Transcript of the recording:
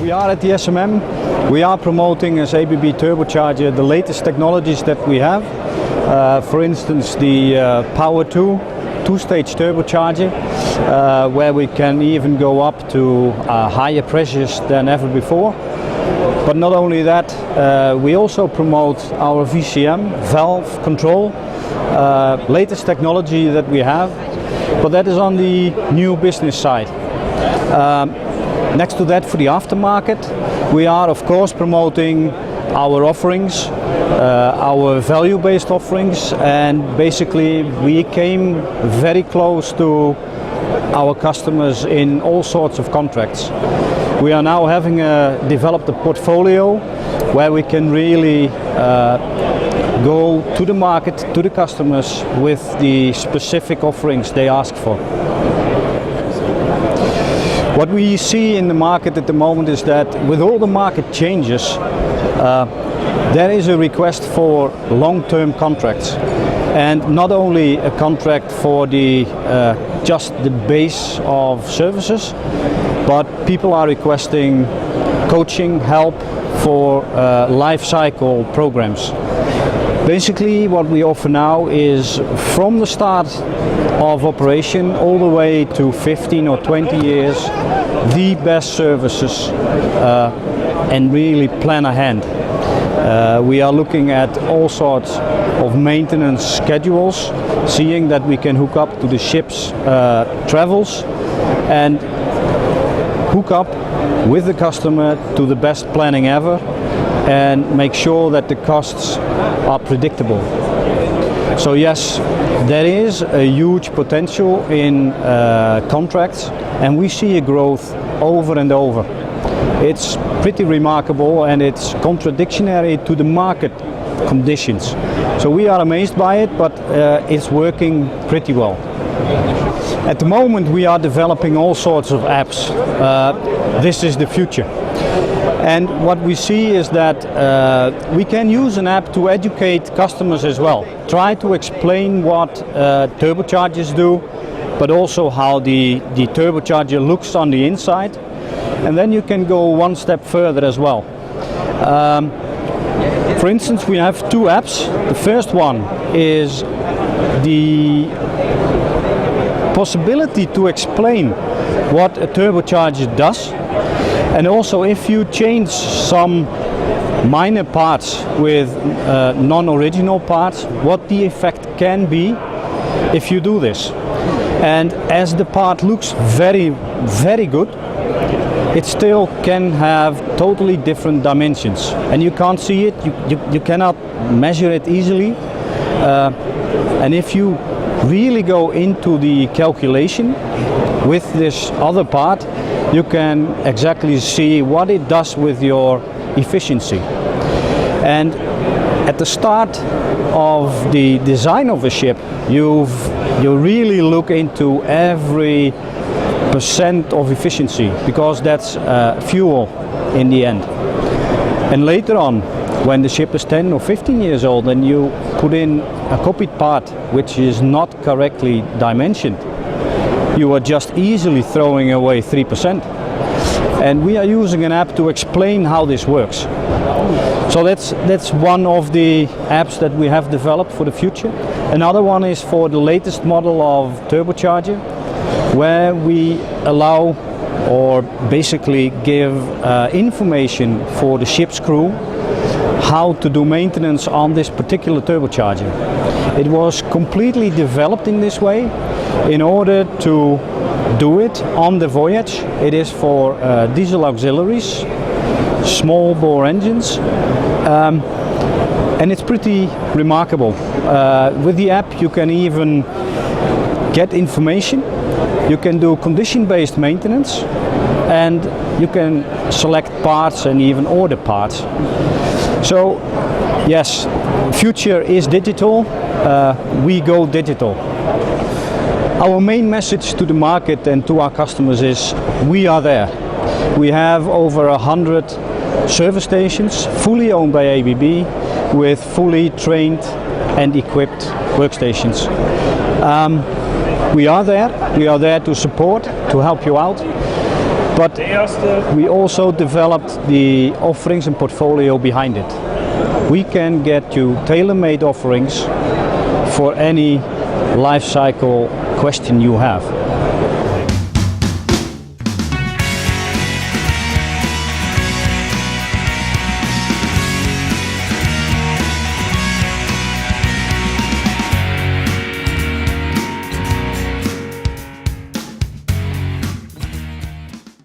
We are at the SMM. We are promoting as ABB Turbocharger the latest technologies that we have. For instance, the Power 2 two-stage turbocharger, where we can even go up to higher pressures than ever before. But not only that, we also promote our VCM, valve control, latest technology that we have, but that is on the new business side. Next to that, for the aftermarket, we are of course promoting our offerings, our value-based offerings, and basically we came very close to our customers in all sorts of contracts. We are now having developed a portfolio where we can really go to the market, to the customers with the specific offerings they ask for. What we see in the market at the moment is that with all the market changes, there is a request for long-term contracts, and not only a contract for the just the base of services, but people are requesting coaching, help for life cycle programs. Basically what we offer now is from the start of operation all the way to 15 or 20 years, the best services and really plan ahead. We are looking at all sorts of maintenance schedules, seeing that we can hook up to the ship's travels and hook up with the customer to the best planning ever and make sure that the costs are predictable. So yes, there is a huge potential in contracts, and we see a growth over and over. It's pretty remarkable, and it's contradictory to the market conditions. So we are amazed by it, but it's working pretty well. At the moment we are developing all sorts of apps. This is the future. And what we see is that we can use an app to educate customers as well. Try to explain what turbochargers do, but also how the turbocharger looks on the inside. And then you can go one step further as well. For instance, we have two apps. The first one is the possibility to explain what a turbocharger does, and also if you change some minor parts with non-original parts, what the effect can be if you do this. And as the part looks very, very good, it still can have totally different dimensions, and you can't see it, you cannot measure it easily. And if you really go into the calculation with this other part, you can exactly see what it does with your efficiency. And at the start of the design of a ship, you really look into every percent of efficiency, because that's fuel in the end. And later on, when the ship is 10 or 15 years old and you put in a copied part which is not correctly dimensioned, you are just easily throwing away 3%. And we are using an app to explain how this works. So that's one of the apps that we have developed for the future. Another one is for the latest model of turbocharger, where we allow or basically give information for the ship's crew how to do maintenance on this particular turbocharger. It was completely developed in this way in order to do it on the voyage. It is for diesel auxiliaries, small bore engines, and it's pretty remarkable. With the app you can even get information, you can do condition-based maintenance, and you can select parts and even order parts. So yes, future is digital, we go digital. Our main message to the market and to our customers is we are there. We have over 100 service stations fully owned by ABB with fully trained and equipped workstations. We are there to support, to help you out, but we also developed the offerings and portfolio behind it. We can get you tailor-made offerings for any life cycle question you have.